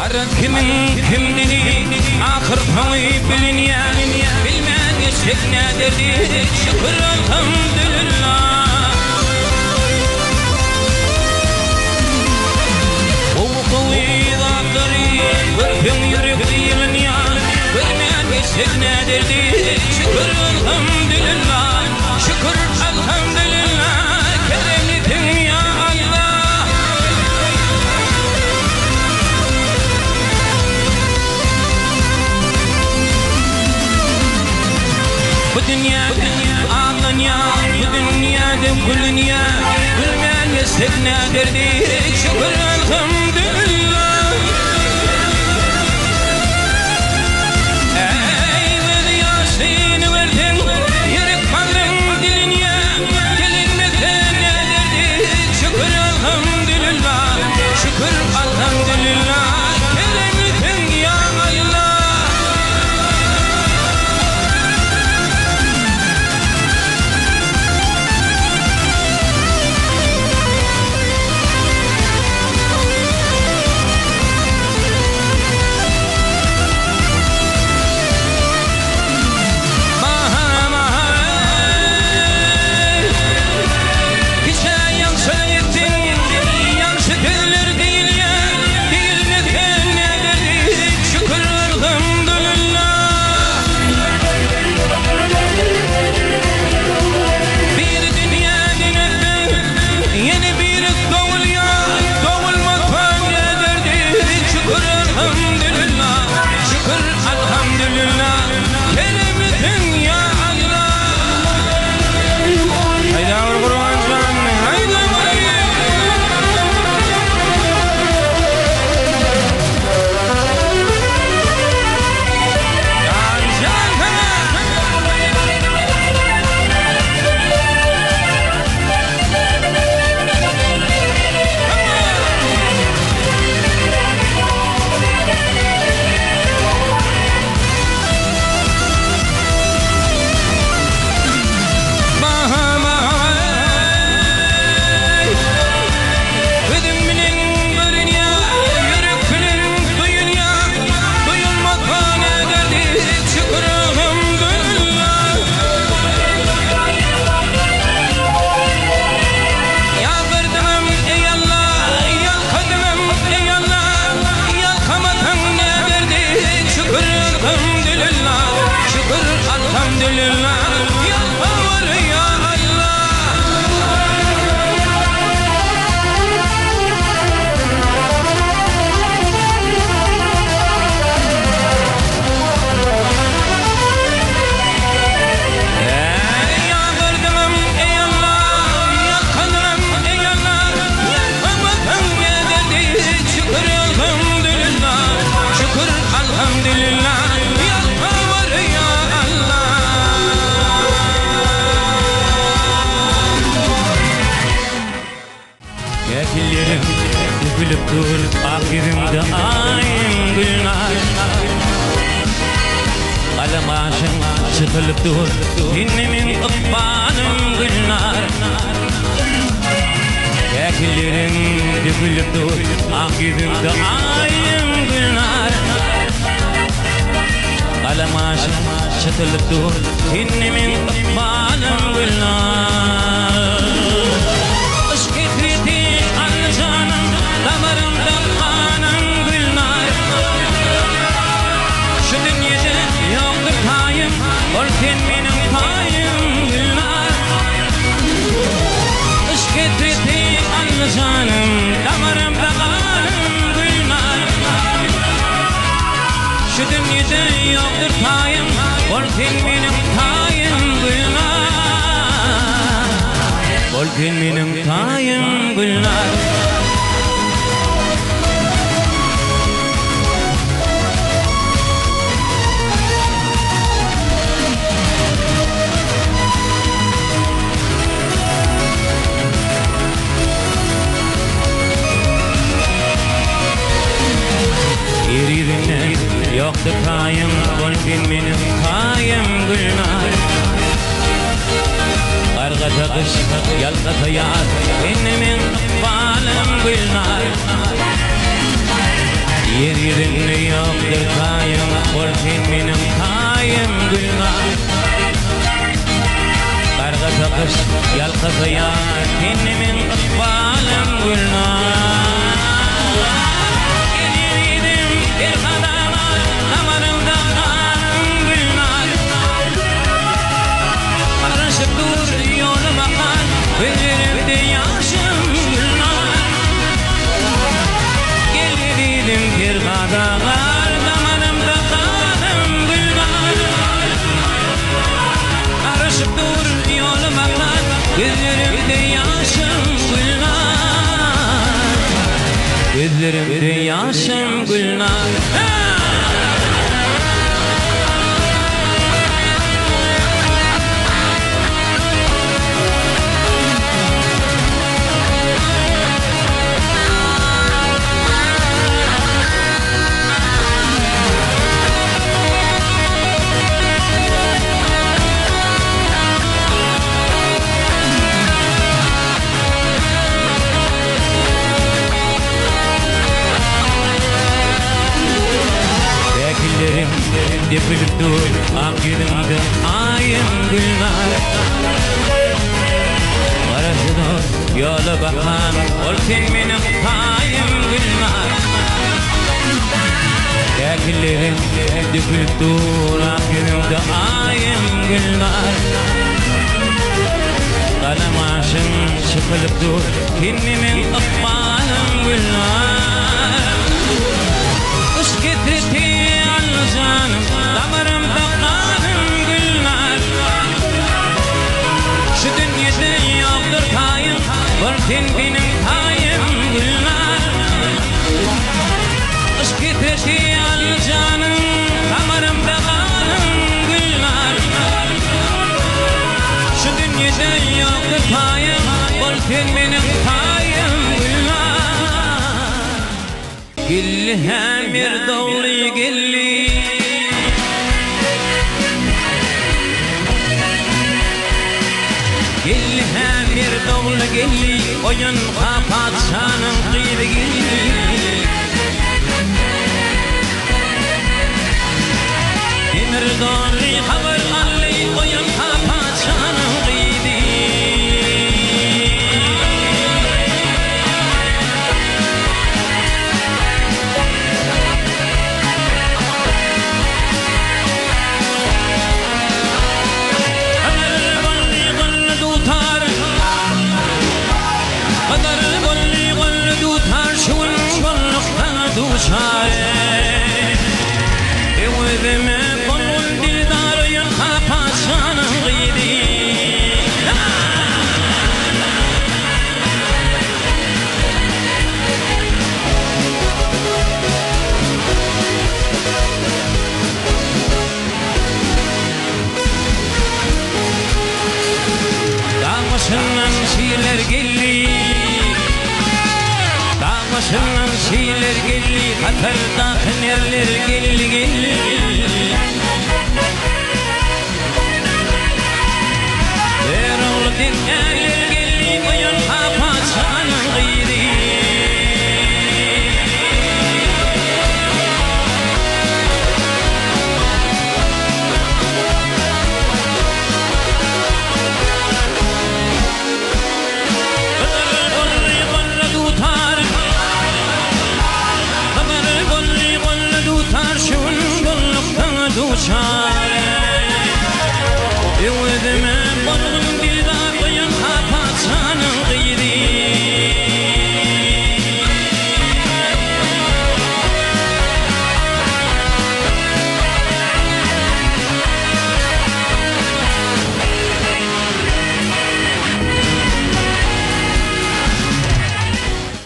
Arad kimin kimdini ahir tavi biliniya bilmän geçek nädirdi şükür elhamdülillah O tavi zatları görkem yürek diliniya bilmän geçek nädirdi şükür elhamdülillah şükür elhamdülillah keremlisin ya Allah Bu dünyada ağlanya, bu dünyada gülünya Gülmeyen geçsek nedirdi, şükür elhamdülillah Ey verdi yaşını verdin, yürek kaldın dilinye Gelinmekten nedirdi, şükür elhamdülillah Şükür elhamdülillah, kelimlisin ya Allah Akhirimde ayın gülnar Alem aşın çıkılıp dur Dinlemin ıkbanım gülnar Ekillerim dökülüp dur Akhirimde ayın gülnar Alem aşın çıkılıp dur Dinlemin ıkbanım gülnar Işk etreti anlıcanım Damarımda kanım gülnar Şu dünyada yoktur payım Ol sen benim payım gülnar Işk etreti anlıcanım Damarımda kanım gülnar Şu dünyada yoktur payım Ol sen benim payım gülnar Ol sen benim payım gülnar Yoktur payım, golfin benim payım gülnar Kargata kış, yalgata yaz, benim balım gülnar Yerinde yoktur kayım, olsun benim kayım Gülnar. Karga takış, yalkızı ya, kendimin ıkbalım Gülnar. Gelirim bir kadar, damarımda kanım Gülnar. Karışıp dur yolu bakar, gözlerimde yaşım Gülnar. Gelirim bir kadar, damarımda kanım Gülnar. Karışıp dur yolu bakar, gözlerimde yaşım Gülnar. Gözlerimde yaşım Gülnar. Depilip dur ak yüzümde ayım Gülnar. Karışıda yola bakan olsun benim kayım Gülnar. Depillerim depilip dur ak yüzümde ayım Gülnar. Kalem aşın çıkılıp dur kendimin ıkbalım Gülnar. Kış getirdi canım, damarımda kanım Gülnar. Şu dünyada yoktur kayım, olsun benim kayım Gülnar. Kış getirdi al canım, damarımda kanım Gülnar. Şu dünyada yoktur kayım, olsun benim kayım Gülnar. Gilli hem bir doğru gilli, gilli hem bir doğru gilli, oyun kapat şanın kıydı gilli. Demir doğru haber alli, oyun kapat şanın kıydı. Dağbaşından şiirler gelli, dağbaşından şiirler gelli, Katar'da hünerler gelli gelli. Der oğlu dinlerler gelli, oyun kapat şanın kıydı. Şun bulduktan duşa